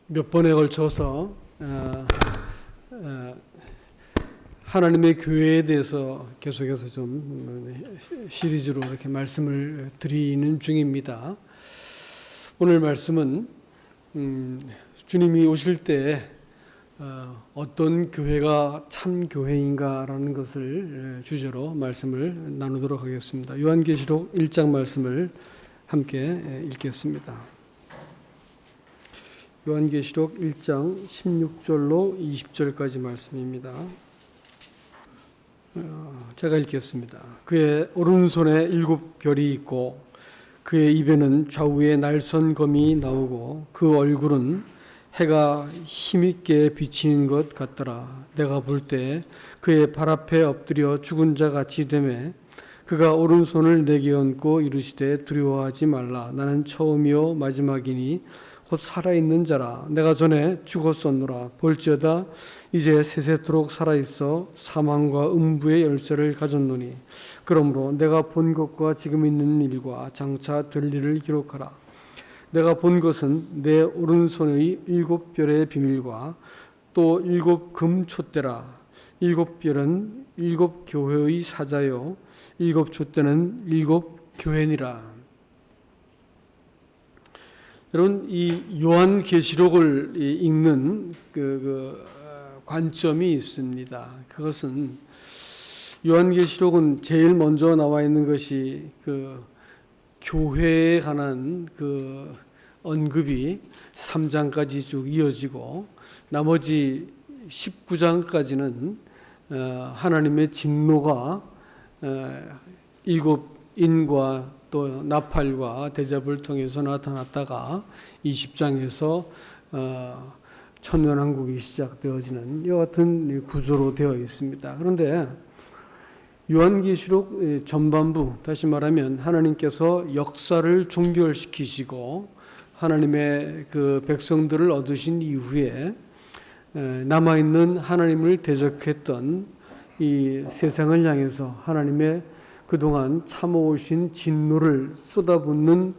몇 번에 걸쳐서 하나님의 교회에 대해서 계속해서 좀 시리즈로 이렇게 말씀을 드리는 중입니다. 오늘 말씀은 주님이 오실 때 어떤 교회가 참 교회인가라는 것을 주제로 말씀을 나누도록 하겠습니다. 요한계시록 1장 말씀을 함께 읽겠습니다. 요한계시록 1장 16절로 20절까지 말씀입니다. 제가 읽겠습니다. 그의 오른손에 7별이 있고 그의 입에는 좌우에 날선 검이 나오고 그 얼굴은 해가 힘있게 비치는 것 같더라. 내가 볼 때 그의 발 앞에 엎드려 죽은 자 같이 되매 그가 오른손을 내게 얹고 이르시되 두려워하지 말라. 나는 처음이요 마지막이니 곧 살아있는 자라. 내가 전에 죽었었노라. 볼지어다 이제 세세토록 살아있어 사망과 음부의 열쇠를 가졌노니 그러므로 내가 본 것과 지금 있는 일과 장차 될 일을 기록하라. 내가 본 것은 내 오른손의 7별의 비밀과 또 7 금촛대라. 7별은 7 교회의 사자요 7 촛대는 7 교회니라. 여러분, 이 요한계시록을 읽는 관점이 있습니다. 그것은 요한계시록은 제일 먼저 나와 있는 것이 교회에 관한 언급이 3장까지 쭉 이어지고 나머지 19장까지는 하나님의 진노가 7 인과 또 나팔과 대접을 통해서 나타났다가 20장에서 천년왕국이 시작되어지는 이와 같은 구조로 되어 있습니다. 그런데 요한계시록 전반부, 다시 말하면 하나님께서 역사를 종결시키시고 하나님의 그 백성들을 얻으신 이후에 남아있는 하나님을 대적했던 이 세상을 향해서 하나님의 그동안 참아오신 진노를 쏟아붓는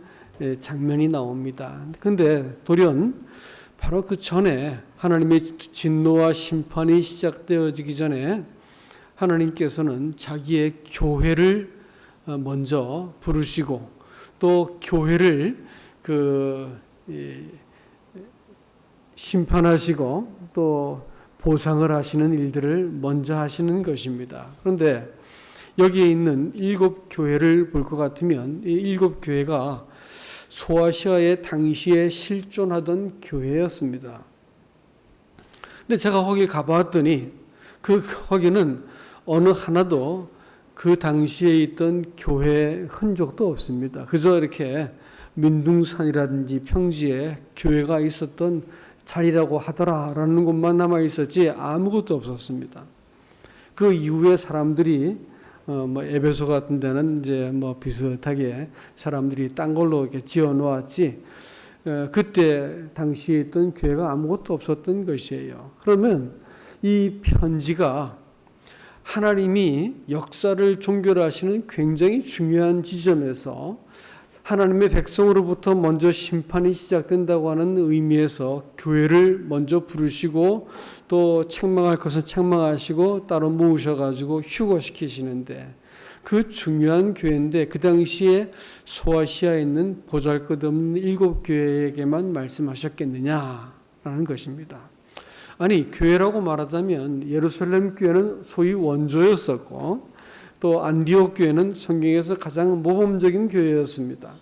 장면이 나옵니다. 그런데 돌연 바로 그 전에 하나님의 진노와 심판이 시작되어지기 전에 하나님께서는 자기의 교회를 먼저 부르시고 또 교회를 심판하시고 또 보상을 하시는 일들을 먼저 하시는 것입니다. 그런데 여기에 있는 7 교회를 볼 것 같으면 이 7 교회가 소아시아의 당시에 실존하던 교회였습니다. 근데 제가 거기 가봤더니 거기는 어느 하나도 그 당시에 있던 교회 흔적도 없습니다. 그저 이렇게 민둥산이라든지 평지에 교회가 있었던 자리라고 하더라라는 것만 남아 있었지 아무것도 없었습니다. 그 이후에 사람들이 에베소 같은 데는 이제 비슷하게 사람들이 딴 걸로 이렇게 지어 놓았지, 그때 당시에 있던 교회가 아무것도 없었던 것이에요. 그러면 이 편지가 하나님이 역사를 종결하시는 굉장히 중요한 지점에서 하나님의 백성으로부터 먼저 심판이 시작된다고 하는 의미에서 교회를 먼저 부르시고 또 책망할 것은 책망하시고 따로 모으셔가지고 휴거시키시는데 그 중요한 교회인데 그 당시에 소아시아에 있는 보잘것없는 7 교회에게만 말씀하셨겠느냐라는 것입니다. 아니, 교회라고 말하자면 예루살렘 교회는 소위 원조였었고 또 안디옥 교회는 성경에서 가장 모범적인 교회였습니다.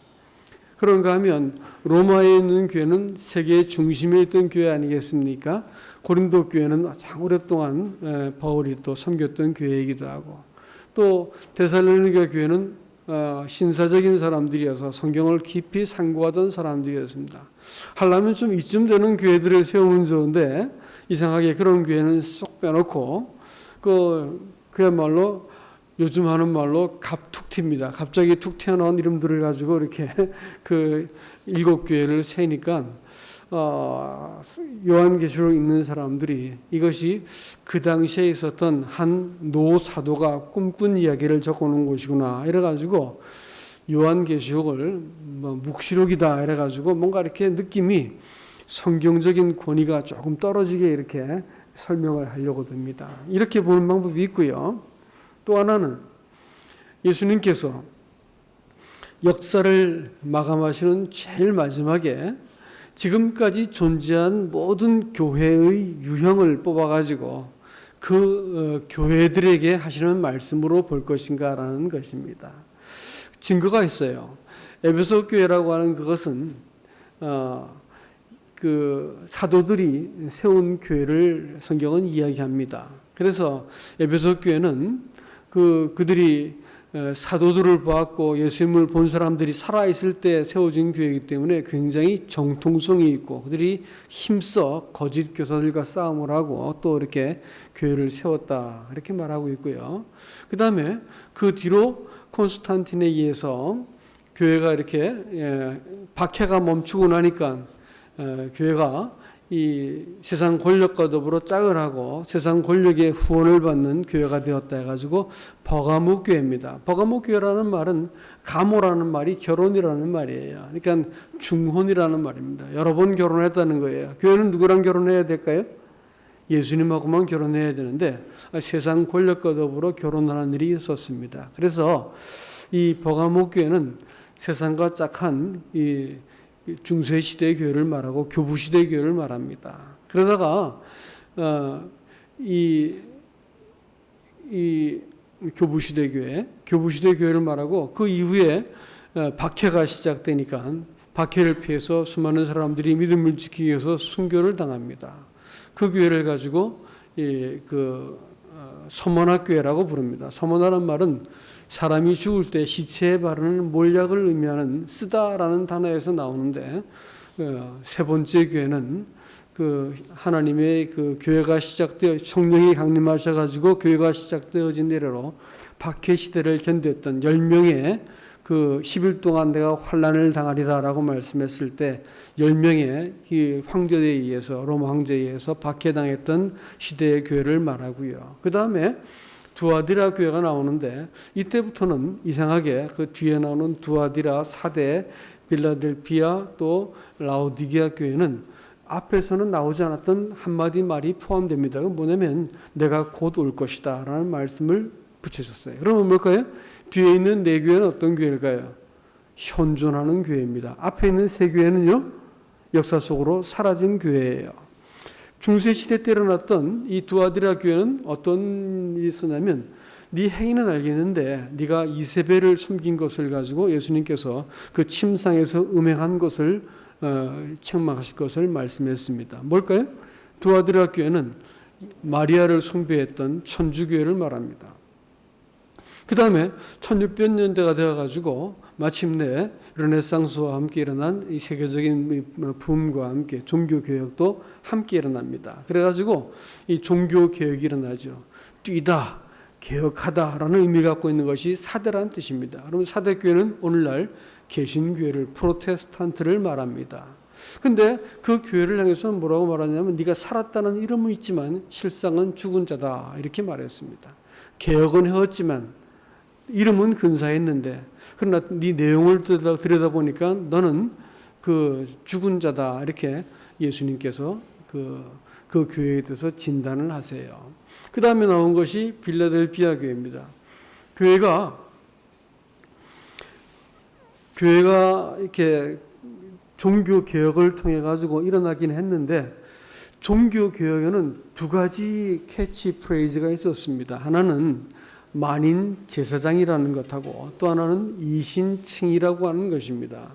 그런가 하면 로마에 있는 교회는 세계의 중심에 있던 교회 아니겠습니까? 고린도 교회는 가장 오랫동안 바울이 또 섬겼던 교회이기도 하고 또 데살로니가 교회는 신사적인 사람들이어서 성경을 깊이 상고하던 사람들이었습니다. 하려면 좀 이쯤 되는 교회들을 세우면 좋은데 이상하게 그런 교회는 쏙 빼놓고 그야말로 요즘 하는 말로 갑툭 튑니다. 갑자기 툭 튀어나온 이름들을 가지고 이렇게 7 교회를 세니까 요한계시록 읽는 사람들이 이것이 그 당시에 있었던 한 노 사도가 꿈꾼 이야기를 적어놓은 것이구나 이래가지고 요한계시록을 묵시록이다 이래가지고 뭔가 이렇게 느낌이 성경적인 권위가 조금 떨어지게 이렇게 설명을 하려고 듭니다. 이렇게 보는 방법이 있고요. 또 하나는 예수님께서 역사를 마감하시는 제일 마지막에 지금까지 존재한 모든 교회의 유형을 뽑아가지고 그 교회들에게 하시는 말씀으로 볼 것인가라는 것입니다. 증거가 있어요. 에베소 교회라고 하는 그것은 그 사도들이 세운 교회를 성경은 이야기합니다. 그래서 에베소 교회는 그들이 사도들을 보았고 예수님을 본 사람들이 살아있을 때 세워진 교회이기 때문에 굉장히 정통성이 있고 그들이 힘써 거짓 교사들과 싸움을 하고 또 이렇게 교회를 세웠다 이렇게 말하고 있고요. 그 다음에 그 뒤로 콘스탄틴에 의해서 교회가 이렇게 박해가 멈추고 나니까 교회가 이 세상 권력과 더불어 짝을 하고 세상 권력의 후원을 받는 교회가 되었다 해가지고 버가모 교회입니다. 버가모 교회라는 말은 가모라는 말이 결혼이라는 말이에요. 그러니까 중혼이라는 말입니다. 여러 번 결혼했다는 거예요. 교회는 누구랑 결혼해야 될까요? 예수님하고만 결혼해야 되는데 세상 권력과 더불어 결혼하는 일이 있었습니다. 그래서 이 버가모 교회는 세상과 짝한 이 중세시대 교회를 말하고 교부시대 교회를 말합니다. 그러다가 이 교부시대 교회를 말하고 그 이후에 박해가 시작되니까 박해를 피해서 수많은 사람들이 믿음을 지키기 위해서 순교를 당합니다. 그 교회를 가지고 서머나 교회라고 부릅니다. 서머나라는 말은 사람이 죽을 때 시체에 바르는 몰약을 의미하는 쓰다라는 단어에서 나오는데 세 번째 교회는 그 하나님의 그 교회가 시작되어 성령이 강림하셔가지고 교회가 시작되어진 이래로 박해 시대를 견뎠던 10명의 그 10일 동안 내가 환난을 당하리라라고 말씀했을 때 10명의 이 황제에 의해서 로마 황제에 의해서 박해당했던 시대의 교회를 말하고요. 그 다음에 두아디라 교회가 나오는데 이때부터는 이상하게 그 뒤에 나오는 두아디라, 사대, 빌라델피아 또 라오디게아 교회는 앞에서는 나오지 않았던 한마디 말이 포함됩니다. 그건 뭐냐면 내가 곧 올 것이다 라는 말씀을 붙여줬어요. 그러면 뭘까요? 뒤에 있는 네 교회는 어떤 교회일까요? 현존하는 교회입니다. 앞에 있는 세 교회는요 역사 속으로 사라진 교회예요. 중세시대 때 일어났던 이 두아디라 교회는 어떤 일이 있었냐면 네 행위는 알겠는데 네가 이세벨을 섬긴 것을 가지고 예수님께서 그 침상에서 음행한 것을 책망하실 것을 말씀했습니다. 뭘까요? 두아디라 교회는 마리아를 숭배했던 천주교회를 말합니다. 그 다음에 1600년대가 되어가지고 마침내 르네상스와 함께 일어난 이 세계적인 붐과 함께 종교개혁도 함께 일어납니다. 그래가지고 이 종교개혁이 일어나죠. 뛰다, 개혁하다라는 의미를 갖고 있는 것이 사대라는 뜻입니다. 그러면 사대교회는 오늘날 개신교회를 프로테스탄트를 말합니다. 근데 그 교회를 향해서는 뭐라고 말하냐면 네가 살았다는 이름은 있지만 실상은 죽은 자다 이렇게 말했습니다. 개혁은 해왔지만 이름은 근사했는데 그러나 네 내용을 들여다보니까 너는 그 죽은 자다 이렇게 예수님께서 그 교회에 대해서 진단을 하세요. 그 다음에 나온 것이 빌라델피아 교회입니다. 교회가 이렇게 종교 개혁을 통해 가지고 일어나긴 했는데 종교 개혁에는 두 가지 캐치 프레이즈가 있었습니다. 하나는 만인 제사장이라는 것하고 또 하나는 이신칭이라고 하는 것입니다.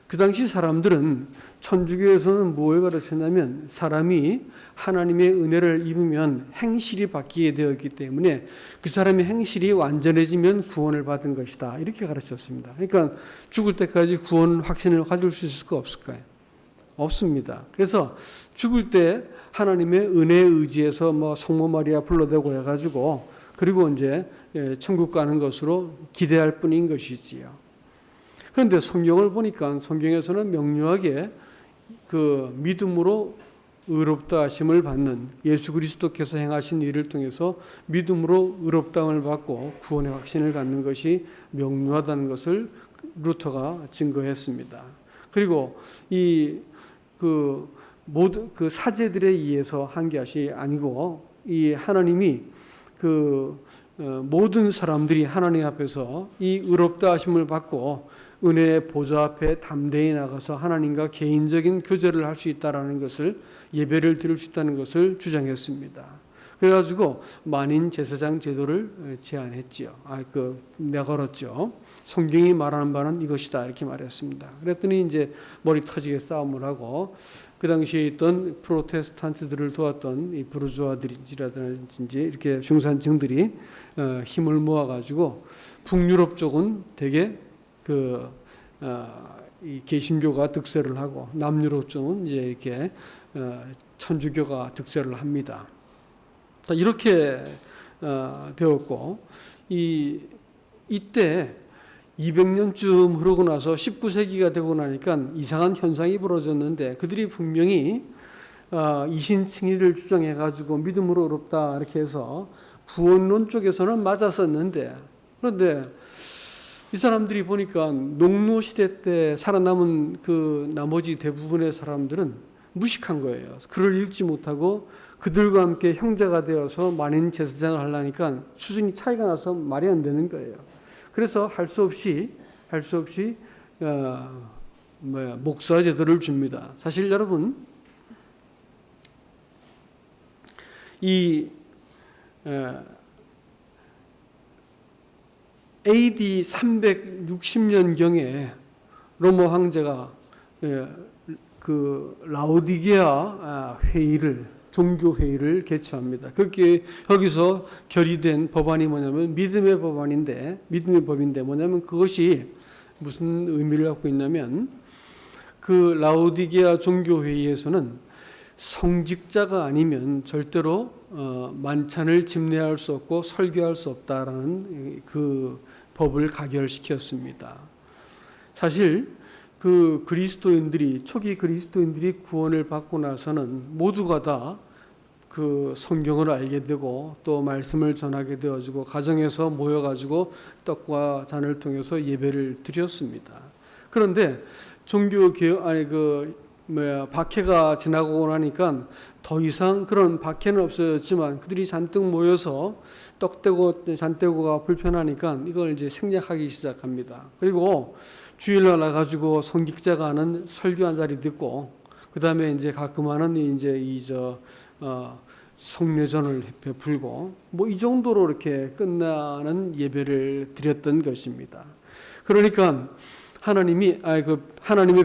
그 당시 사람들은 천주교에서는 뭘 가르쳤냐면 사람이 하나님의 은혜를 입으면 행실이 바뀌게 되었기 때문에 그 사람의 행실이 완전해지면 구원을 받은 것이다 이렇게 가르쳤습니다. 그러니까 죽을 때까지 구원 확신을 가질 수 있을까 없을까요? 없습니다. 그래서 죽을 때 하나님의 은혜에 의지해서 뭐 성모 마리아 불러대고 해가지고 그리고 이제 천국 가는 것으로 기대할 뿐인 것이지요. 그런데 성경을 보니까 성경에서는 명료하게 그 믿음으로 의롭다 하심을 받는 예수 그리스도께서 행하신 일을 통해서 믿음으로 의롭다함을 받고 구원의 확신을 갖는 것이 명료하다는 것을 루터가 증거했습니다. 그리고 이 그 모든 그 사제들에 의해서 한 것이 아니고 이 하나님이 모든 사람들이 하나님 앞에서 이 의롭다 하심을 받고 은혜의 보좌 앞에 담대히 나가서 하나님과 개인적인 교제를 할 수 있다라는 것을, 예배를 드릴 수 있다는 것을 주장했습니다. 그래가지고 만인 제사장 제도를 제안했지요. 내걸었죠. 성경이 말하는 바는 이것이다 이렇게 말했습니다. 그랬더니 이제 머리 터지게 싸움을 하고 그 당시에 있던 프로테스탄트들을 도왔던 이 부르주아들이라든지 이렇게 중산층들이 힘을 모아가지고 북유럽 쪽은 되게 이 개신교가 득세를 하고 남유럽 쪽은 이제 이렇게 천주교가 득세를 합니다. 이렇게 되었고 이때 200년쯤 흐르고 나서 19세기가 되고 나니까 이상한 현상이 벌어졌는데 그들이 분명히 이신칭의를 주장해가지고 믿음으로 의롭다 이렇게 해서 구원론 쪽에서는 맞았었는데, 그런데 이 사람들이 보니까 농노시대 때 살아남은 그 나머지 대부분의 사람들은 무식한 거예요. 글을 읽지 못하고 그들과 함께 형제가 되어서 만인 제사장을 하려니까 수준이 차이가 나서 말이 안 되는 거예요. 그래서 할 수 없이 목사 제도를 줍니다. 사실 여러분 이 AD 360년경에 로마 황제가 그 라오디게아 회의를, 종교 회의를 개최합니다. 그렇게 여기서 결의된 법안이 뭐냐면 믿음의 법인데 뭐냐면 그것이 무슨 의미를 갖고 있냐면 그 라오디게아 종교 회의에서는 성직자가 아니면 절대로 만찬을 집례할 수 없고 설교할 수 없다라는 그 법을 가결시켰습니다. 사실 그 초기 그리스도인들이 구원을 받고 나서는 모두가 다 그 성경을 알게 되고 또 말씀을 전하게 되어지고 가정에서 모여가지고 떡과 잔을 통해서 예배를 드렸습니다. 그런데 박해가 지나고 나니까 더 이상 그런 박해는 없어졌지만 그들이 잔뜩 모여서 잔떼고가 불편하니까 이걸 이제 생략하기 시작합니다. 그리고 주일날 나가지고 성직자가 하는 설교 한 자리 듣고 그 다음에 이제 가끔 하는 성례전을 베풀고 이 정도로 이렇게 끝나는 예배를 드렸던 것입니다. 그러니까 하나님의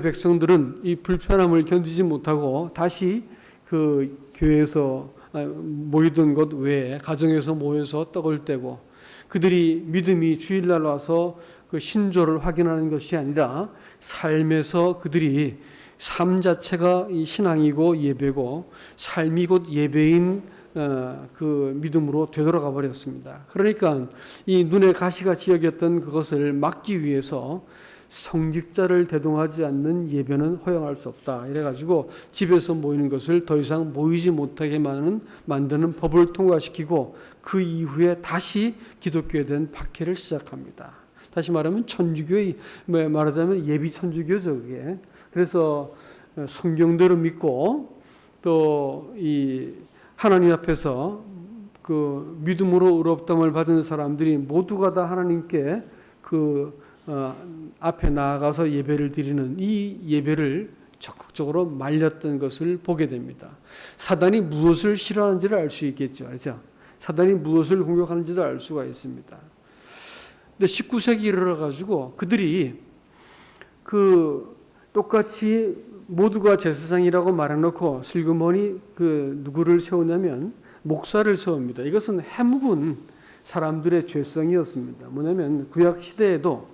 백성들은 이 불편함을 견디지 못하고 다시 그 교회에서 모이던 것 외에 가정에서 모여서 떡을 떼고 그들이 믿음이 주일날 와서 그 신조를 확인하는 것이 아니라 삶에서 그들이 삶 자체가 이 신앙이고 예배고 삶이 곧 예배인 그 믿음으로 되돌아가 버렸습니다. 그러니까 이 눈에 가시같이 여겼던 그것을 막기 위해서 성직자를 대동하지 않는 예배는 허용할 수 없다. 이래가지고 집에서 모이는 것을 더 이상 모이지 못하게 만드는 법을 통과시키고 그 이후에 다시 기독교에 대한 박해를 시작합니다. 다시 말하면 말하자면 예비 천주교죠, 그게. 그래서 성경대로 믿고 또 이 하나님 앞에서 그 믿음으로 의롭다함을 받은 사람들이 모두가 다 하나님께 앞에 나아가서 예배를 드리는 이 예배를 적극적으로 말렸던 것을 보게 됩니다. 사단이 무엇을 싫어하는지를 알 수 있겠죠. 그렇죠? 사단이 무엇을 공격하는지도 알 수가 있습니다. 근데 19세기 이르러가지고 그들이 똑같이 모두가 제사장이라고 말해놓고 슬그머니 누구를 세우냐면 목사를 세웁니다. 이것은 해묵은 사람들의 죄성이었습니다. 뭐냐면 구약 시대에도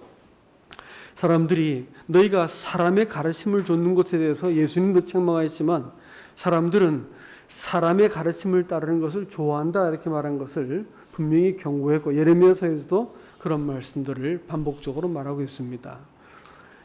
사람들이 너희가 사람의 가르침을 좇는 것에 대해서 예수님도 책망하였지만 사람들은 사람의 가르침을 따르는 것을 좋아한다 이렇게 말한 것을 분명히 경고했고 예레미야서에서도 그런 말씀들을 반복적으로 말하고 있습니다.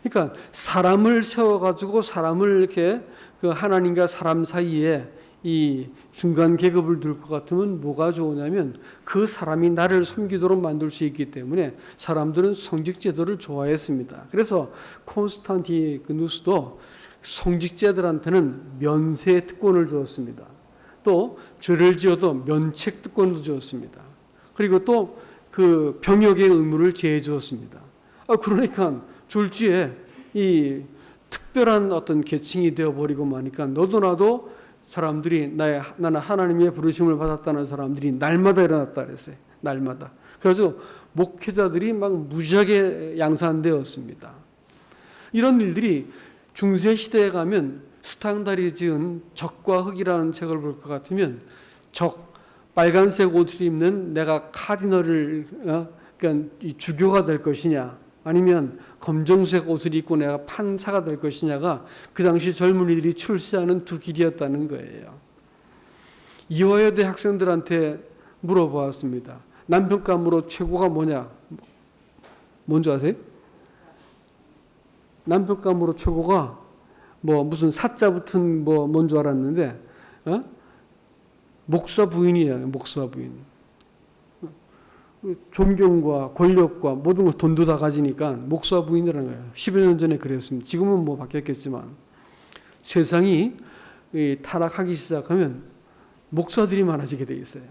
그러니까 사람을 세워가지고 사람을 이렇게 하나님과 사람 사이에 이 중간 계급을 둘 것 같으면 뭐가 좋으냐면 그 사람이 나를 섬기도록 만들 수 있기 때문에 사람들은 성직 제도를 좋아했습니다. 그래서 콘스탄티누스도 성직자들한테는 면세 특권을 주었습니다. 또 죄를 지어도 면책 특권도 주었습니다. 그리고 또 그 병역의 의무를 제해 주었습니다. 그러니까 졸지에 이 특별한 어떤 계층이 되어버리고 마니까 너도 나도 사람들이 나는 하나님의 부르심을 받았다는 사람들이 날마다 일어났다 그랬어요. 날마다. 그래서 목회자들이 막 무지하게 양산되었습니다. 이런 일들이 중세 시대에 가면 스탕달이 지은 적과 흑이라는 책을 볼 것 같으면 적, 빨간색 옷을 입는 내가 카디널을 그러니까 주교가 될 것이냐, 아니면 검정색 옷을 입고 내가 판사가 될 것이냐가 그 당시 젊은이들이 출세하는 두 길이었다는 거예요. 이화여대 학생들한테 물어보았습니다. 남편감으로 최고가 뭐냐? 뭔지 아세요? 남편감으로 최고가 뭐 무슨 사자 붙은 뭐 뭔 줄 알았는데 목사 부인이에요. 목사 부인. 존경과 권력과 모든 걸 돈도 다 가지니까 목사 부인이라는 거예요. 10여 년 전에 그랬습니다. 지금은 뭐 바뀌었겠지만 세상이 타락하기 시작하면 목사들이 많아지게 돼 있어요.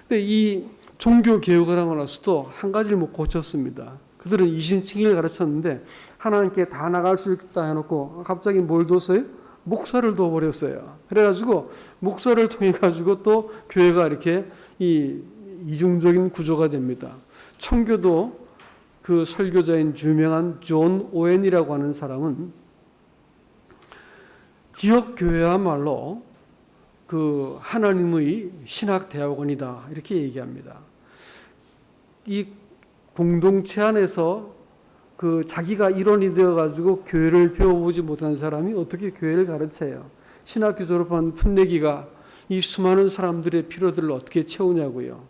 근데 이 종교 개혁을 하고 나서도 한 가지를 못 고쳤습니다. 그들은 이신칭의를 가르쳤는데 하나님께 다 나갈 수 있다 해놓고 갑자기 뭘 뒀어요? 목사를 둬버렸어요. 그래가지고 목사를 통해 가지고 또 교회가 이렇게 이중적인 구조가 됩니다. 청교도 그 설교자인 유명한 존 오웬이라고 하는 사람은 지역 교회야말로 그 하나님의 신학 대학원이다 이렇게 얘기합니다. 이 공동체 안에서 그 자기가 일원이 되어 가지고 교회를 배워보지 못한 사람이 어떻게 교회를 가르쳐요? 신학교 졸업한 풋내기가 이 수많은 사람들의 필요들을 어떻게 채우냐고요.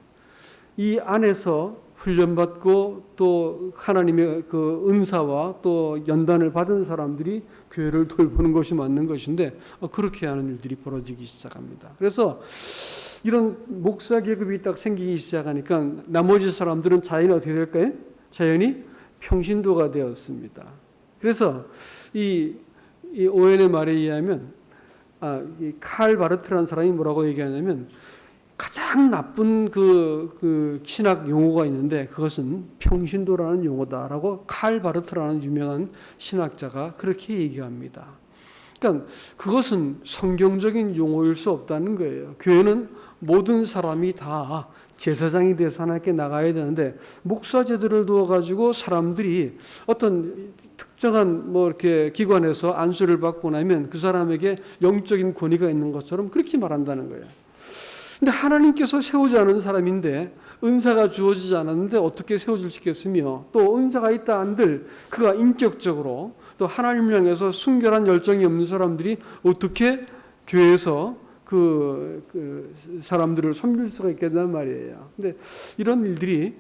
이 안에서 훈련받고 또 하나님의 그 은사와 또 연단을 받은 사람들이 교회를 돌보는 것이 맞는 것인데 그렇게 하는 일들이 벌어지기 시작합니다. 그래서 이런 목사 계급이 딱 생기기 시작하니까 나머지 사람들은 자연히 어떻게 될까요? 자연히 평신도가 되었습니다. 그래서 이 오웬의 말에 의하면 이 칼 바르트라는 사람이 뭐라고 얘기하냐면 가장 나쁜 그 신학 용어가 있는데 그것은 평신도라는 용어다라고 칼 바르트라는 유명한 신학자가 그렇게 얘기합니다. 그러니까 그것은 성경적인 용어일 수 없다는 거예요. 교회는 모든 사람이 다 제사장이 돼서 하나님께 나가야 되는데 목사 제도를 두어가지고 사람들이 어떤 특정한 뭐 이렇게 기관에서 안수를 받고 나면 그 사람에게 영적인 권위가 있는 것처럼 그렇게 말한다는 거예요. 근데 하나님께서 세우지 않은 사람인데 은사가 주어지지 않았는데 어떻게 세워줄 수 있겠으며 또 은사가 있다 한들 그가 인격적으로 또 하나님을 향해서 순결한 열정이 없는 사람들이 어떻게 교회에서 그 사람들을 섬길 수가 있겠단 말이에요. 근데 이런 일들이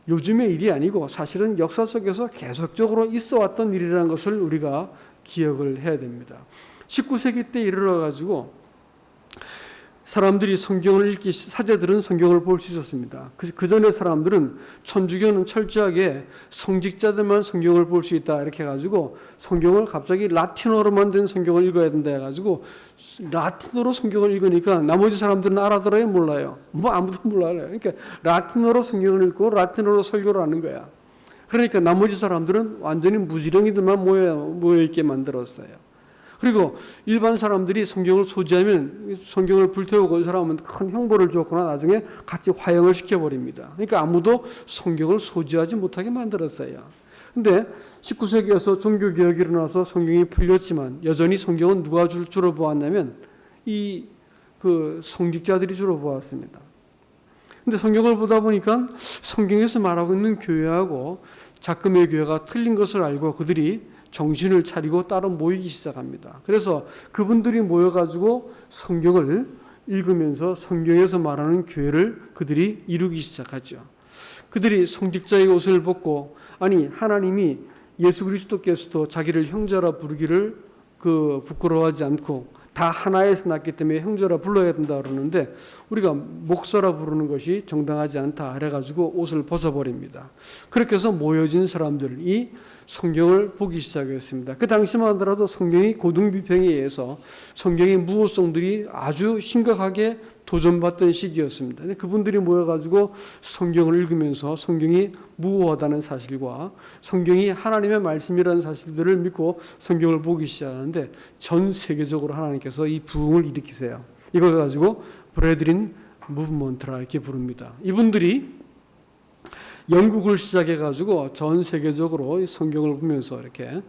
요즘의 일이 아니고 사실은 역사 속에서 계속적으로 있어 왔던 일이라는 것을 우리가 기억을 해야 됩니다. 19세기 때 이르러가지고 사람들이 성경을 읽기, 사제들은 성경을 볼 수 있었습니다. 그 전에 사람들은 천주교는 철저하게 성직자들만 성경을 볼 수 있다 이렇게 해가지고 성경을 갑자기 라틴어로만 된 성경을 읽어야 된다 해가지고 라틴어로 성경을 읽으니까 나머지 사람들은 알아들어요? 몰라요? 뭐 아무도 몰라요. 그러니까 라틴어로 성경을 읽고 라틴어로 설교를 하는 거야. 그러니까 나머지 사람들은 완전히 무지렁이들만 모여있게 만들었어요. 그리고 일반 사람들이 성경을 소지하면 성경을 불태우고 그 사람은 큰 형벌을 주었거나 나중에 같이 화형을 시켜버립니다. 그러니까 아무도 성경을 소지하지 못하게 만들었어요. 근데 19세기에서 종교개혁이 일어나서 성경이 풀렸지만 여전히 성경은 누가 주로 보았냐면 그 성직자들이 주로 보았습니다. 근데 성경을 보다 보니까 성경에서 말하고 있는 교회하고 작금의 교회가 틀린 것을 알고 그들이 정신을 차리고 따로 모이기 시작합니다. 그래서 그분들이 모여가지고 성경을 읽으면서 성경에서 말하는 교회를 그들이 이루기 시작하죠. 그들이 성직자의 옷을 벗고 아니 하나님이 예수 그리스도께서도 자기를 형제라 부르기를 부끄러워하지 않고 다 하나에서 났기 때문에 형제라 불러야 된다 그러는데 우리가 목사라 부르는 것이 정당하지 않다 그래가지고 옷을 벗어버립니다. 그렇게 해서 모여진 사람들이 성경을 보기 시작했습니다. 그 당시만 하더라도 성경이 고등비평에 의해서 성경의 무호성들이 아주 심각하게 도전받던 시기였습니다. 근데 그분들이 모여가지고 성경을 읽으면서 성경이 무호하다는 사실과 성경이 하나님의 말씀이라는 사실들을 믿고 성경을 보기 시작하는데 전 세계적으로 하나님께서 이 부흥을 일으키세요. 이걸 가지고 브레드린 무브먼트라 이렇게 부릅니다. 이분들이 영국을 시작해가지고 전 세계적으로 성경을 보면서 이렇게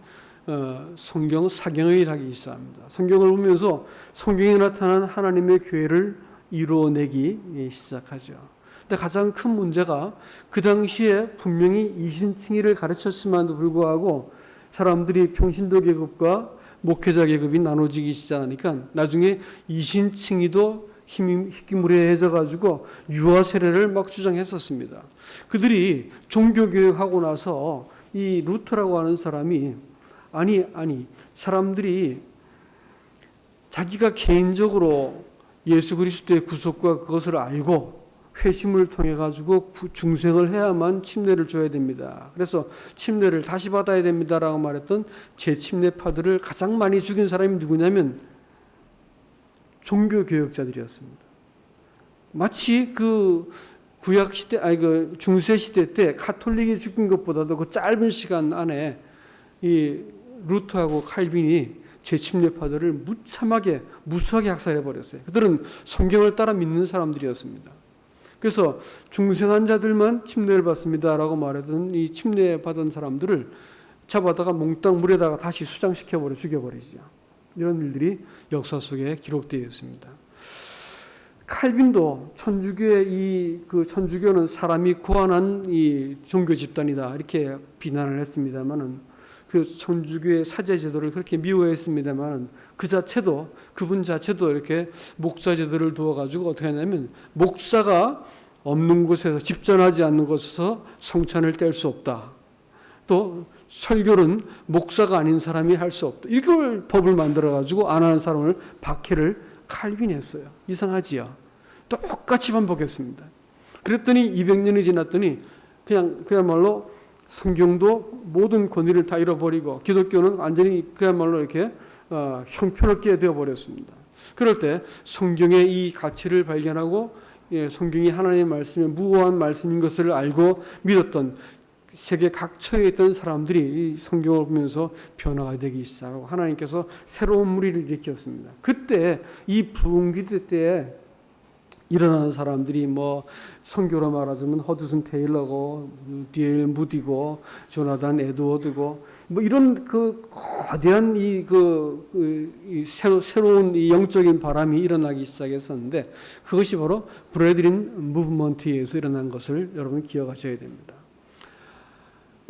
성경 사경을 하기 시작합니다. 성경을 보면서 성경에 나타난 하나님의 교회를 이루어내기 시작하죠. 근데 가장 큰 문제가 그 당시에 분명히 이신칭의를 가르쳤음에도 불구하고 사람들이 평신도 계급과 목회자 계급이 나눠지기 시작하니까 나중에 이신칭의도 희귀무례해져 가지고 유아 세례를 막 주장했었습니다. 그들이 종교교육하고 나서 이 루터라고 하는 사람이 사람들이 자기가 개인적으로 예수 그리스도의 구속과 그것을 알고 회심을 통해 가지고 중생을 해야만 침례를 줘야 됩니다. 그래서 침례를 다시 받아야 됩니다라고 말했던 재침례파들을 가장 많이 죽인 사람이 누구냐면 종교교역자들이었습니다. 마치 그 구약 시대, 그 중세 시대 때 카톨릭이 죽인 것보다도 그 짧은 시간 안에 이 루터하고 칼빈이 재침례파들을 무수하게 학살해 버렸어요. 그들은 성경을 따라 믿는 사람들이었습니다. 그래서 중생한 자들만 침례를 받습니다라고 말하던 이 침례 받은 사람들을 잡아다가 몽땅 물에다가 다시 수장시켜버려 죽여버리죠. 이런 일들이 역사 속에 기록되어 있습니다. 칼빈도 천주교의 천주교는 사람이 고안한 이 종교 집단이다 이렇게 비난을 했습니다만은 그 천주교의 사제 제도를 그렇게 미워했습니다만은 그분 자체도 이렇게 목사 제도를 두어가지고 어떻게 하냐면 목사가 없는 곳에서 집전하지 않는 곳에서 성찬을 뗄 수 없다. 또 설교는 목사가 아닌 사람이 할 수 없다. 이걸 법을 만들어가지고 안 하는 사람을 박해를 칼빈했어요. 이상하지요. 똑같이 반복했습니다. 그랬더니 200년이 지났더니 그야말로 성경도 모든 권위를 다 잃어버리고 기독교는 완전히 그야말로 이렇게 형편없게 되어버렸습니다. 그럴 때 성경의 이 가치를 발견하고 성경이 하나님의 말씀의 무호한 말씀인 것을 알고 믿었던 세계 각처에 있던 사람들이 이 성경을 보면서 변화가 되기 시작하고 하나님께서 새로운 무리를 일으켰습니다. 그때 이 부흥기대 때에 일어나는 사람들이 선교로 말하자면 허드슨 테일러고 D.L. 무디고 조나단 에드워드고 이런 그 거대한 새로운 이 영적인 바람이 일어나기 시작했었는데 그것이 바로 브래드린 무브먼트에 의해서 일어난 것을 여러분 기억하셔야 됩니다.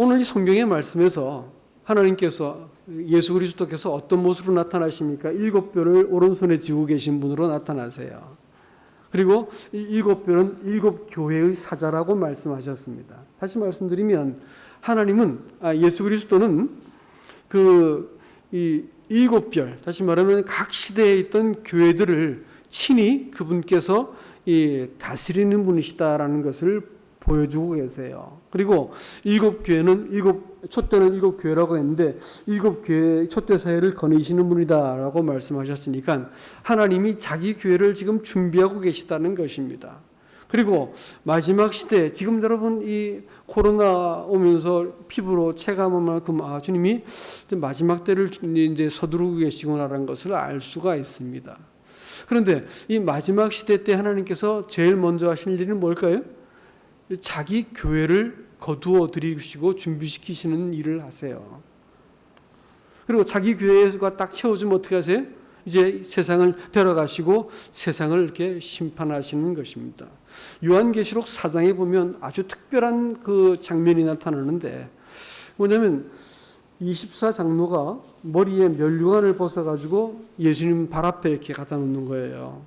오늘 이 성경의 말씀에서 하나님께서 예수 그리스도께서 어떤 모습으로 나타나십니까? 7뼈를 오른손에 쥐고 계신 분으로 나타나세요. 그리고 7뼈는 7교회의 사자라고 말씀하셨습니다. 다시 말씀드리면 하나님은 예수 그리스도는 이 7별, 다시 말하면 각 시대에 있던 교회들을 친히 그분께서 다스리는 분이시다라는 것을 보여주고 계세요. 그리고 7교회는 촛대는 7교회라고 했는데 7교회 촛대 사회를 거니시는 분이다라고 말씀하셨으니까 하나님이 자기 교회를 지금 준비하고 계시다는 것입니다. 그리고 마지막 시대, 지금 여러분 이 코로나 오면서 피부로 체감한 만큼 주님이 마지막 때를 이제 서두르고 계시구나라는 것을 알 수가 있습니다. 그런데 이 마지막 시대 때 하나님께서 제일 먼저 하신 일은 뭘까요? 자기 교회를 거두어 들이시고 준비시키시는 일을 하세요. 그리고 자기 교회가 딱 채워주면 어떻게 하세요? 이제 세상을 데려가시고 세상을 이렇게 심판하시는 것입니다. 요한계시록 4장에 보면 아주 특별한 그 장면이 나타나는데 뭐냐면 24장로가 머리에 면류관을 벗어가지고 예수님 발 앞에 이렇게 갖다 놓는 거예요.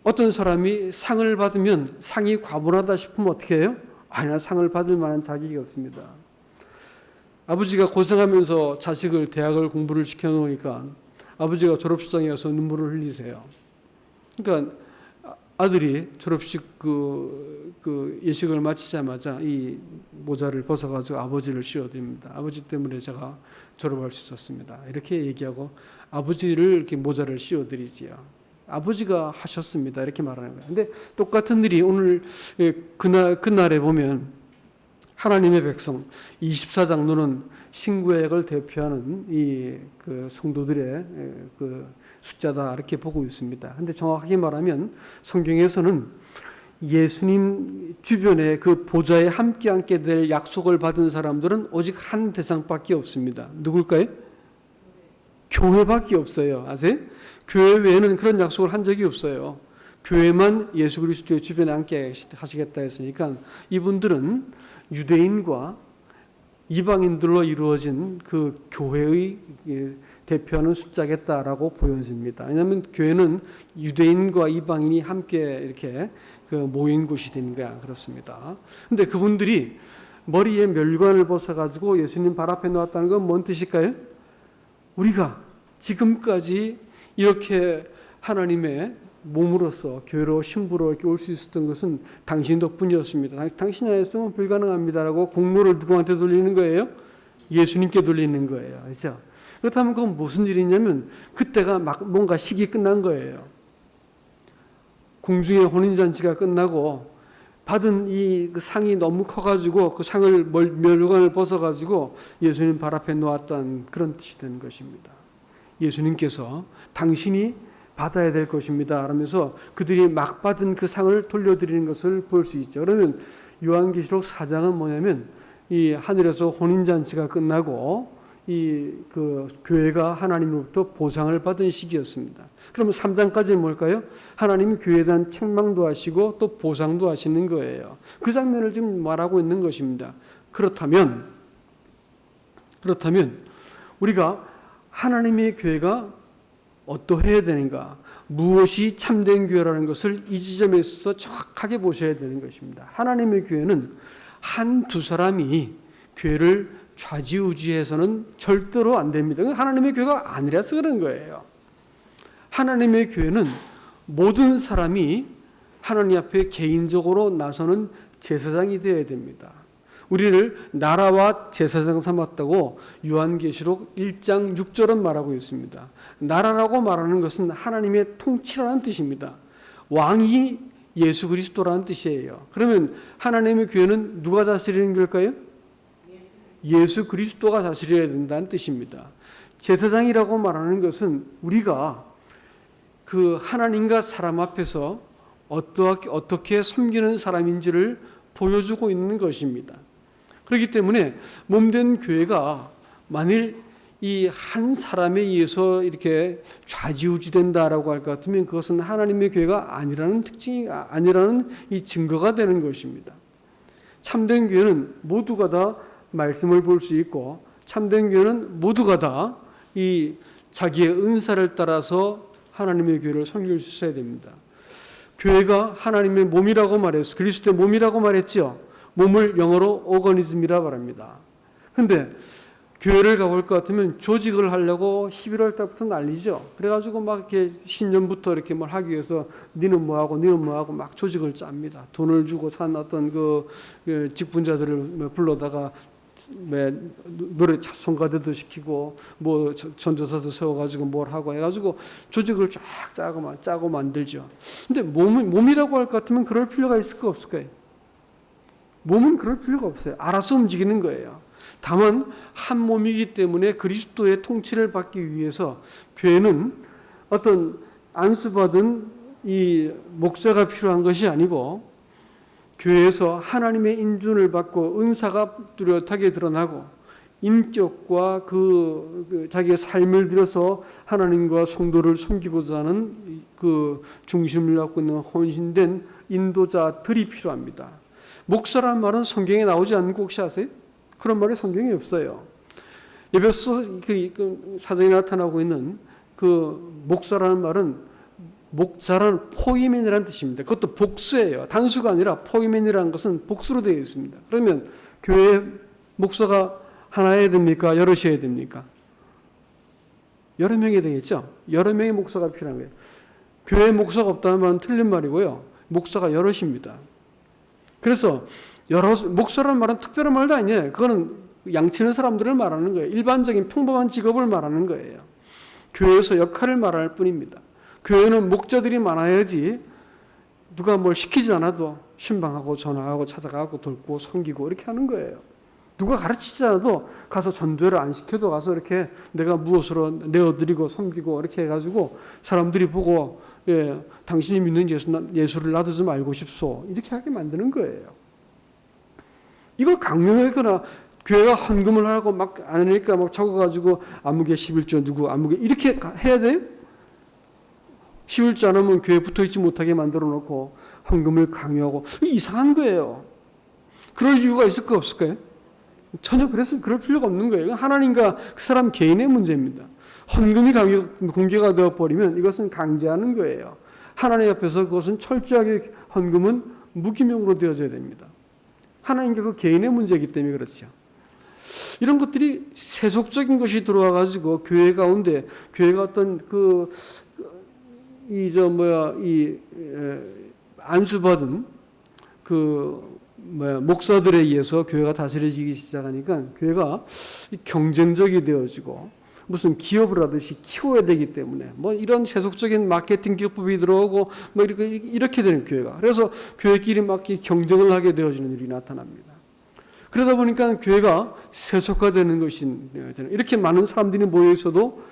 어떤 사람이 상을 받으면 상이 과분하다 싶으면 어떻게 해요? 나 상을 받을 만한 자격이 없습니다. 아버지가 고생하면서 자식을 대학을 공부를 시켜놓으니까 아버지가 졸업식장에 가서 눈물을 흘리세요. 그러니까 아들이 졸업식 그 예식을 마치자마자 이 모자를 벗어가지고 아버지를 씌워드립니다. 아버지 때문에 제가 졸업할 수 있었습니다. 이렇게 얘기하고 아버지를 이렇게 모자를 씌워드리지요. 아버지가 하셨습니다. 이렇게 말하는 거예요. 근데 똑같은 일이 오늘 그날에 보면 하나님의 백성 24장로는 신구약을 대표하는 그 성도들의 그 숫자다 이렇게 보고 있습니다. 근데 정확하게 말하면 성경에서는 예수님 주변에 그 보좌에 함께 앉게 될 약속을 받은 사람들은 오직 한 대상밖에 없습니다. 누굴까요? 교회밖에 없어요. 아세요? 교회 외에는 그런 약속을 한 적이 없어요. 교회만 예수 그리스도의 주변에 앉게 하시겠다 했으니까 이분들은 유대인과 이방인들로 이루어진 그 교회의 대표하는 숫자겠다라고 보여집니다. 왜냐하면 교회는 유대인과 이방인이 함께 이렇게 그 모인 곳이 되니까 그렇습니다. 근데 그분들이 머리에 멸관을 벗어가지고 예수님 발 앞에 놓았다는 건 뭔 뜻일까요? 우리가 지금까지 이렇게 하나님의 몸으로서 교회로 신부로 이렇게 올 수 있었던 것은 당신 덕분이었습니다. 당신이 아니었으면 불가능합니다라고 공로를 누구한테 돌리는 거예요? 예수님께 돌리는 거예요. 그렇죠? 그렇다면 그건 무슨 일이냐면 그때가 막 뭔가 시기 끝난 거예요. 공중의 혼인잔치가 끝나고 받은 그 상이 너무 커가지고 그 상을 멸관을 벗어가지고 예수님 발 앞에 놓았던 그런 뜻이 되는 것입니다. 예수님께서 당신이 받아야 될 것입니다. 그러면서 그들이 막 받은 그 상을 돌려드리는 것을 볼 수 있죠. 그러면 요한계시록 4장은 뭐냐면 이 하늘에서 혼인잔치가 끝나고 그 교회가 하나님으로부터 보상을 받은 시기였습니다. 그러면 3장까지는 뭘까요? 하나님이 교회에 대한 책망도 하시고 또 보상도 하시는 거예요. 그 장면을 지금 말하고 있는 것입니다. 그렇다면 우리가 하나님의 교회가 어떠해야 되는가? 무엇이 참된 교회라는 것을 이 지점에 있어서 정확하게 보셔야 되는 것입니다. 하나님의 교회는 한두 사람이 교회를 좌지우지해서는 절대로 안 됩니다. 하나님의 교회가 아니라서 그런 거예요. 하나님의 교회는 모든 사람이 하나님 앞에 개인적으로 나서는 제사장이 되어야 됩니다. 우리를 나라와 제사장 삼았다고 요한계시록 1장 6절은 말하고 있습니다. 나라라고 말하는 것은 하나님의 통치라는 뜻입니다. 왕이 예수 그리스도라는 뜻이에요. 그러면 하나님의 교회는 누가 다스리는 걸까요? 예수 그리스도가 다스려야 된다는 뜻입니다. 제사장이라고 말하는 것은 우리가 그 하나님과 사람 앞에서 어떻게 섬기는 사람인지를 보여주고 있는 것입니다. 그렇기 때문에 몸된 교회가 만일 이 한 사람에 의해서 이렇게 좌지우지된다라고 할 것 같으면 그것은 하나님의 교회가 아니라는 특징이 아니라는 이 증거가 되는 것입니다. 참된 교회는 모두가 다 말씀을 볼 수 있고 참된 교회는 모두가 다 이 자기의 은사를 따라서 하나님의 교회를 섬길 수 있어야 됩니다. 교회가 하나님의 몸이라고 말했어. 그리스도의 몸이라고 말했죠. 몸을 영어로 오거니즘이라 말합니다. 그런데 교회를 가볼 것 같으면 조직을 하려고 11월 달부터 난리죠. 그래가지고 막 이렇게 신년부터 이렇게 뭘 하기 위해서 니는 뭐하고 막 조직을 짭니다. 돈을 주고 산 어떤 그 직분자들을 불러다가 노래 성가대도 시키고 뭐 전도사도 세워가지고 뭘 하고 해가지고 조직을 쫙 짜고 만들죠. 근데 몸이라고 할 것 같으면 그럴 필요가 있을까 없을까요? 몸은 그럴 필요가 없어요. 알아서 움직이는 거예요. 다만 한 몸이기 때문에 그리스도의 통치를 받기 위해서 교회는 어떤 안수받은 이 목사가 필요한 것이 아니고 교회에서 하나님의 인준을 받고 은사가 뚜렷하게 드러나고 인격과 그 자기의 삶을 들여서 하나님과 성도를 섬기고자 하는 그 중심을 갖고 있는 헌신된 인도자들이 필요합니다. 목사라는 말은 성경에 나오지 않는 거 혹시 아세요? 그런 말이 성경에 없어요. 에베소 그 사정에 나타나고 있는 그 목사라는 말은 목자라는 포이맨이라는 뜻입니다. 그것도 복수예요. 단수가 아니라 포이맨이라는 것은 복수로 되어 있습니다. 그러면 교회 목사가 하나여야 됩니까? 여럿이어야 됩니까? 여러 명이 되겠죠. 여러 명의 목사가 필요한 거예요. 교회에 목사가 없다는 말은 틀린 말이고요. 목사가 여럿입니다. 그래서 목사라는 말은 특별한 말도 아니에요. 그거는 양치는 사람들을 말하는 거예요. 일반적인 평범한 직업을 말하는 거예요. 교회에서 역할을 말할 뿐입니다. 교회는 목자들이 많아야지 누가 뭘 시키지 않아도 신방하고 전화하고 찾아가고 돌고 섬기고 이렇게 하는 거예요. 누가 가르치지 않아도 가서 전도를 안 시켜도 가서 이렇게 내가 무엇으로 내어드리고 섬기고 이렇게 해가지고 사람들이 보고 당신이 믿는 예수를 나도 좀 알고 싶소 이렇게 하게 만드는 거예요. 이걸 강요하거나 교회가 헌금을 하고 막 안 하니까 막 적어가지고 아무개 11조 누구 아무개 이렇게 해야 돼요? 11조 안 하면 교회에 붙어있지 못하게 만들어 놓고 헌금을 강요하고 이상한 거예요. 그럴 이유가 있을까 없을까요? 전혀 그럴 필요가 없는 거예요. 하나님과 그 사람 개인의 문제입니다. 헌금이 공개가 되어버리면 이것은 강제하는 거예요. 하나님 앞에서 그것은 철저하게 헌금은 무기명으로 되어져야 됩니다. 하나님과 그 개인의 문제이기 때문에 그렇죠. 이런 것들이 세속적인 것이 들어와 가지고 교회 가운데 교회가 어떤 안수받은 목사들에 의해서 교회가 다스려지기 시작하니까 교회가 경쟁적이 되어지고 무슨 기업을 하듯이 키워야 되기 때문에 이런 세속적인 마케팅 기법이 들어오고 이렇게 되는 교회가. 그래서 교회끼리 막 경쟁을 하게 되어지는 일이 나타납니다. 그러다 보니까 교회가 세속화되는 것이 이렇게 많은 사람들이 모여 있어도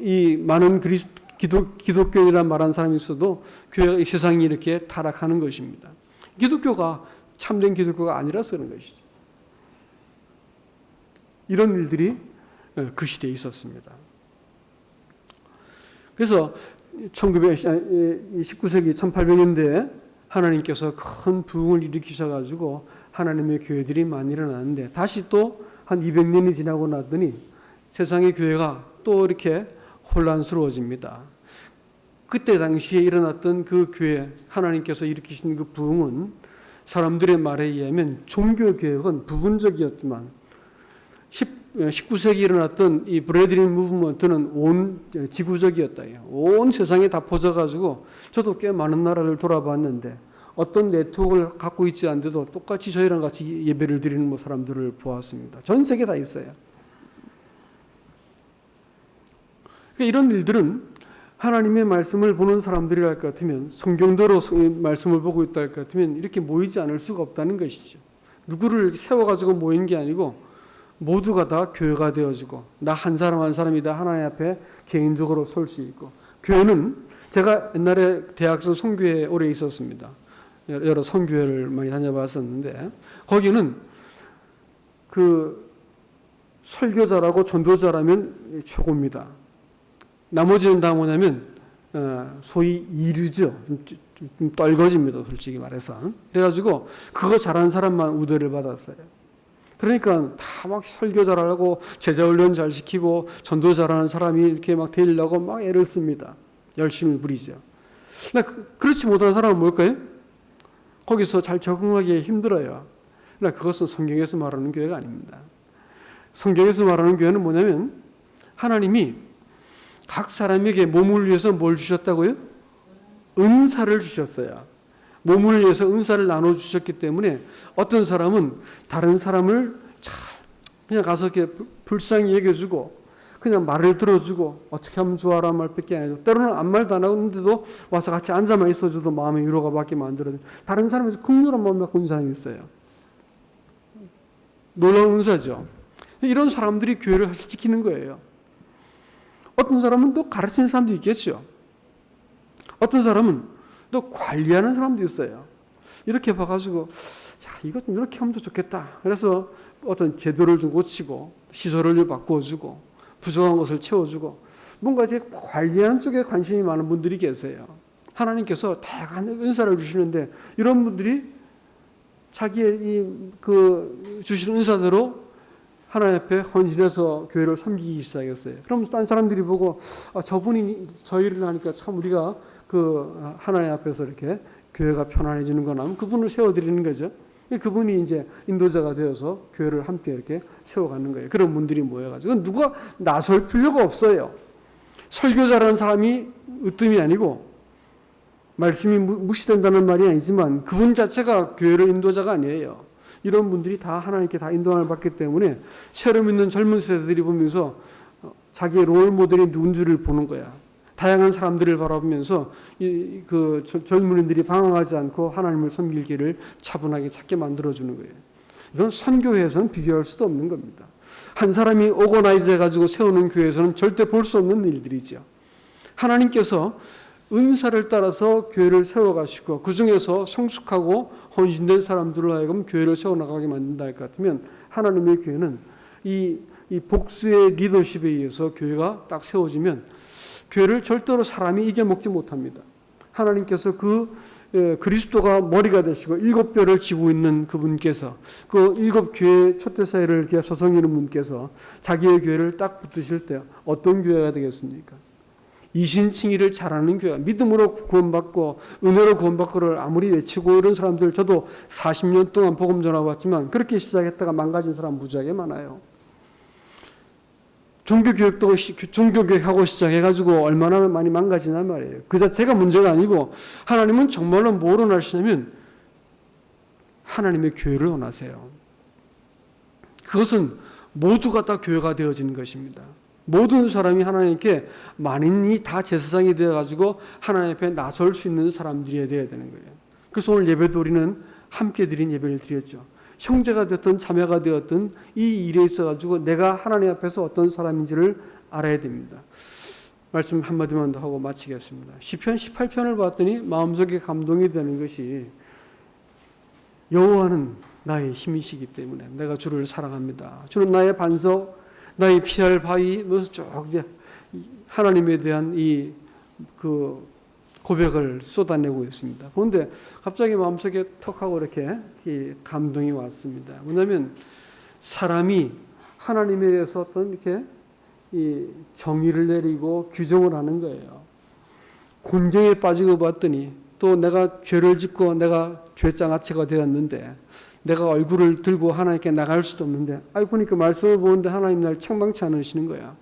이 많은 기독교인이란 말하는 사람이 있어도 교회가 세상이 이렇게 타락하는 것입니다. 기독교가 참된 기독교가 아니라서 그런 것이죠. 이런 일들이 그 시대에 있었습니다. 그래서 19세기 1800년대에 하나님께서 큰 부흥을 일으키셔가지고 하나님의 교회들이 많이 일어나는데 다시 또 한 200년이 지나고 나더니 세상의 교회가 또 이렇게 혼란스러워집니다. 그때 당시에 일어났던 그 교회, 하나님께서 일으키신 그 부흥은 사람들의 말에 의하면 종교개혁은 부분적이었지만 19세기에 일어났던 이 브래드린 무브먼트는 온 지구적이었다. 온 세상에 다 퍼져가지고 저도 꽤 많은 나라를 돌아봤는데 어떤 네트워크를 갖고 있지 않은데도 똑같이 저희랑 같이 예배를 드리는 사람들을 보았습니다. 전 세계 다 있어요. 그러니까 이런 일들은 하나님의 말씀을 보는 사람들이 할 것 같으면 성경대로 말씀을 보고 있다 할 것 같으면 이렇게 모이지 않을 수가 없다는 것이죠. 누구를 세워가지고 모인 게 아니고 모두가 다 교회가 되어지고 나 한 사람 한 사람이 다 하나님 앞에 개인적으로 설 수 있고 교회는 제가 옛날에 대학생 선교회에 오래 있었습니다. 여러 선교회를 많이 다녀봤었는데 거기는 그 설교자라고 전도자라면 최고입니다. 나머지는 다 뭐냐면 소위 이류죠. 좀 떨거집니다. 솔직히 말해서. 그래가지고 그거 잘하는 사람만 우대를 받았어요. 그러니까 다 막 설교 잘하고 제자 훈련 잘 시키고 전도 잘하는 사람이 이렇게 막 되려고 막 애를 씁니다. 열심히 부리죠. 그렇지 못한 사람은 뭘까요? 거기서 잘 적응하기 힘들어요. 그것은 성경에서 말하는 교회가 아닙니다. 성경에서 말하는 교회는 뭐냐면 하나님이 각 사람에게 몸을 위해서 뭘 주셨다고요? 은사를 주셨어요. 몸을 위해서 은사를 나눠주셨기 때문에 어떤 사람은 다른 사람을 잘 그냥 가서 이렇게 불쌍히 여겨주고 그냥 말을 들어주고 어떻게 하면 좋아라 말밖에 안 해줘. 때로는 아무 말도 안 하는데도 와서 같이 앉아만 있어줘도 마음의 위로가 받게 만들어줘. 다른 사람에서 극렬한 마음을 갖고 있는 사람이 있어요. 놀라운 은사죠. 이런 사람들이 교회를 지키는 거예요. 어떤 사람은 또 가르치는 사람도 있겠죠. 어떤 사람은 또 관리하는 사람도 있어요. 이렇게 봐가지고 이것 좀 이렇게 하면 좋겠다. 그래서 어떤 제도를 좀 고치고 시설을 좀 바꿔주고 부족한 것을 채워주고 뭔가 이제 관리하는 쪽에 관심이 많은 분들이 계세요. 하나님께서 다양한 은사를 주시는데 이런 분들이 자기의 주신 은사대로 하나님 앞에 헌신해서 교회를 섬기기 시작했어요. 그럼 딴 사람들이 보고 저분이 저희를 하니까 참 우리가 하나님 앞에서 이렇게 교회가 편안해지는구나 하면 그분을 세워드리는 거죠. 그분이 이제 인도자가 되어서 교회를 함께 이렇게 세워가는 거예요. 그런 분들이 모여가지고 누가 나설 필요가 없어요. 설교자라는 사람이 으뜸이 아니고 말씀이 무시된다는 말이 아니지만 그분 자체가 교회의 인도자가 아니에요. 이런 분들이 다 하나님께 다 인도함을 받기 때문에 새로 믿는 젊은 세대들이 보면서 자기의 롤 모델이 누군지를 보는 거야. 다양한 사람들을 바라보면서 그 젊은이들이 방황하지 않고 하나님을 섬길 길을 차분하게 찾게 만들어주는 거예요. 이건 선교회에서는 비교할 수도 없는 겁니다. 한 사람이 오거나이즈 해가지고 세우는 교회에서는 절대 볼 수 없는 일들이죠. 하나님께서 은사를 따라서 교회를 세워가시고 그 중에서 성숙하고 헌신된 사람들로 하여금 교회를 세워나가게 만든다 할 것 같으면 하나님의 교회는 이 복수의 리더십에 의해서 교회가 딱 세워지면 교회를 절대로 사람이 이겨먹지 못합니다. 하나님께서 그리스도가 머리가 되시고 7뼈를 쥐고 있는 그분께서 그 7교회 초대사회를 이렇게 서성이는 분께서 자기의 교회를 딱 붙드실 때 어떤 교회가 되겠습니까? 이신칭의를 잘하는 교회, 믿음으로 구원받고 은혜로 구원받고를 아무리 외치고 이런 사람들 저도 40년 동안 복음 전하고 그렇게 시작했다가 망가진 사람 무지하게 많아요. 종교교육하고 시작해가지고 얼마나 많이 망가지나 말이에요. 그 자체가 문제가 아니고 하나님은 정말로 뭘 원하시냐면 하나님의 교회를 원하세요. 그것은 모두가 다 교회가 되어지는 것입니다. 모든 사람이 하나님께 만인이 다 제사장이 되어가지고 하나님 앞에 나설 수 있는 사람들이 되어야 되는 거예요. 그래서 오늘 예배도 우리는 함께 드린 예배를 드렸죠. 형제가 되었든 자매가 되었든 이 일에 있어가지고 내가 하나님 앞에서 어떤 사람인지를 알아야 됩니다. 말씀 한마디만 더 하고 마치겠습니다. 시편 18편을 봤더니 마음속에 감동이 되는 것이 여호와는 나의 힘이시기 때문에 내가 주를 사랑합니다. 주는 나의 반석, 나의 피할 바위, 쭉 하나님에 대한 그 고백을 쏟아내고 있습니다. 그런데 갑자기 마음속에 턱 하고 이렇게 감동이 왔습니다. 뭐냐면 사람이 하나님에 대해서 어떤 이렇게 정의를 내리고 규정을 하는 거예요. 곤경에 빠지고 봤더니 또 내가 죄를 짓고 내가 죄장아찌가 되었는데 내가 얼굴을 들고 하나님께 나갈 수도 없는데 보니까 말씀을 보는데 하나님 날 책망치 않으시는 거야.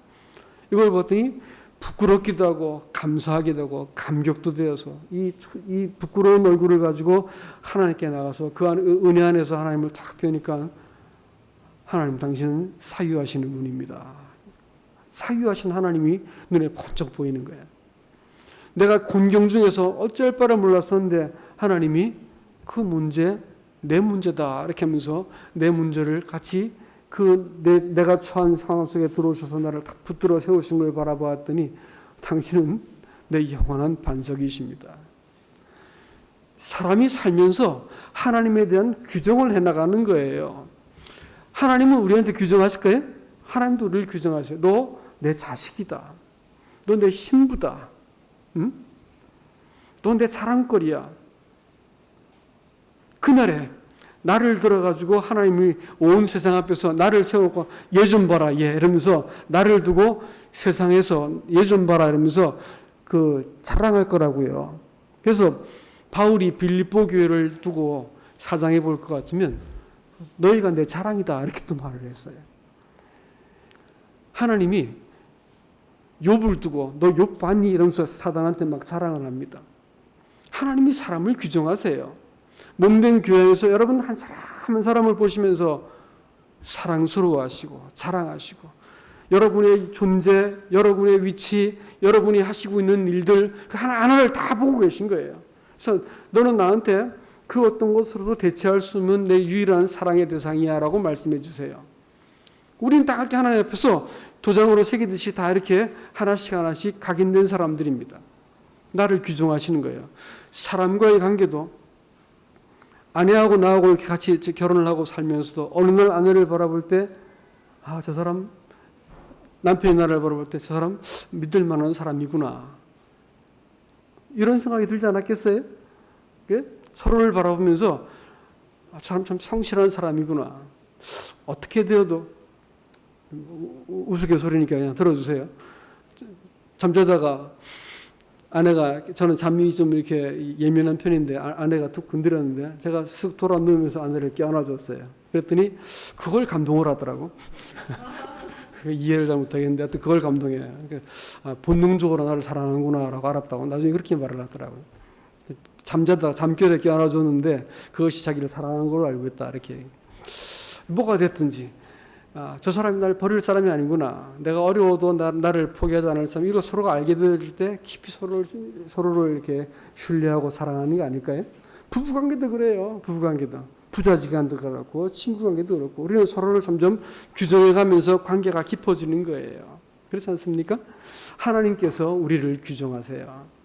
이걸 봤더니 부끄럽기도 하고 감사하기도 하고 감격도 되어서 이 부끄러운 얼굴을 가지고 하나님께 나가서 그 은혜 안에서 하나님을 딱 뵈니까 하나님 당신은 사유하시는 분입니다. 사유하신 하나님이 눈에 번쩍 보이는 거야. 내가 곤경 중에서 어쩔 바를 몰랐었는데 하나님이 그 문제 내 문제다 이렇게 하면서 내 문제를 같이 내가 처한 상황 속에 들어오셔서 나를 딱 붙들어 세우신 걸 바라보았더니 당신은 내 영원한 반석이십니다. 사람이 살면서 하나님에 대한 규정을 해나가는 거예요. 하나님은 우리한테 규정하실까요? 하나님도 우리를 규정하세요. 너 내 자식이다. 너 내 신부다. 응? 너 내 자랑거리야. 그날에 나를 들어가지고 하나님이 온 세상 앞에서 나를 세우고 얘 좀 봐라 얘 이러면서 나를 두고 세상에서 얘 좀 봐라 이러면서 자랑할 거라고요. 그래서 바울이 빌립보 교회를 두고 사장해 볼 것 같으면 너희가 내 자랑이다 이렇게 또 말을 했어요. 하나님이 욥을 두고 너 욥 봤니 이러면서 사단한테 막 자랑을 합니다. 하나님이 사람을 규정하세요. 몸된 교회 안에서 여러분 한 사람 한 사람을 보시면서 사랑스러워하시고 자랑하시고 여러분의 존재, 여러분의 위치, 여러분이 하시고 있는 일들 그 하나하나를 다 보고 계신 거예요. 그래서 너는 나한테 그 어떤 것으로도 대체할 수 없는 내 유일한 사랑의 대상이야 라고 말씀해 주세요. 우리는 다 이렇게 하나님 앞에서 도장으로 새기듯이 다 이렇게 하나씩 각인된 사람들입니다. 나를 규정하시는 거예요. 사람과의 관계도 아내하고 나하고 이렇게 같이 결혼을 하고 살면서도 어느 날 아내를 바라볼 때 저 사람 남편이 나를 바라볼 때 저 사람 믿을 만한 사람이구나 이런 생각이 들지 않았겠어요? 서로를 바라보면서 저 사람 참 성실한 사람이구나. 어떻게 되어도 우스갯소리니까 그냥 들어주세요. 잠자다가 아내가 저는 잠이 좀 이렇게 예민한 편인데 아내가 툭 건드렸는데 제가 쓱 돌아 누우면서 아내를 깨어나줬어요. 그랬더니 그걸 감동을 하더라고. 그 이해를 잘 못하겠는데 하여튼 그걸 감동해요. 그러니까 본능적으로 나를 사랑하는구나라고 알았다고 나중에 그렇게 말을 하더라고요. 잠자다 잠결에 깨어나줬는데 그것이 자기를 사랑하는 걸 알고 있다 이렇게. 뭐가 됐든지 저 사람이 날 버릴 사람이 아니구나. 내가 어려워도 나를 포기하지 않을 사람. 이걸 서로가 알게 될 때 깊이 서로를 이렇게 신뢰하고 사랑하는 게 아닐까요? 부부관계도 그래요. 부부관계도. 부자지간도 그렇고 친구관계도 그렇고 우리는 서로를 점점 규정해가면서 관계가 깊어지는 거예요. 그렇지 않습니까? 하나님께서 우리를 규정하세요.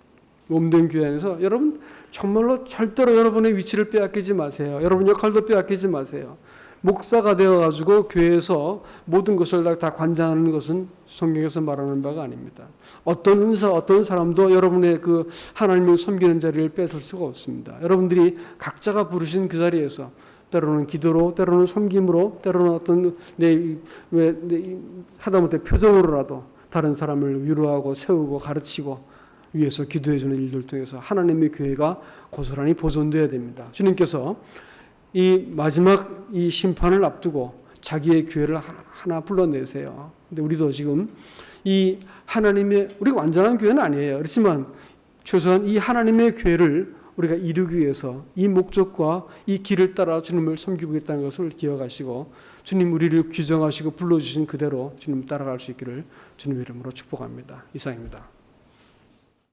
몸된 교회 안에서 여러분 정말로 절대로 여러분의 위치를 빼앗기지 마세요. 여러분 역할도 빼앗기지 마세요. 목사가 되어가지고 교회에서 모든 것을 다 관장하는 것은 성경에서 말하는 바가 아닙니다. 어떤 은사, 어떤 사람도 여러분의 그 하나님을 섬기는 자리를 뺏을 수가 없습니다. 여러분들이 각자가 부르신 그 자리에서 때로는 기도로, 때로는 섬김으로, 때로는 어떤 하다못해 표정으로라도 다른 사람을 위로하고 세우고 가르치고 위해서 기도해주는 일들 통해서 하나님의 교회가 고스란히 보존되어야 됩니다. 주님께서 이 마지막 이 심판을 앞두고 자기의 교회를 하나 불러내세요. 근데 우리도 지금 이 하나님의 우리가 완전한 교회는 아니에요. 그렇지만 최소한 이 하나님의 교회를 우리가 이루기 위해서 이 목적과 이 길을 따라 주님을 섬기고 있다는 것을 기억하시고 주님 우리를 규정하시고 불러주신 그대로 주님 따라갈 수 있기를 주님 이름으로 축복합니다. 이상입니다.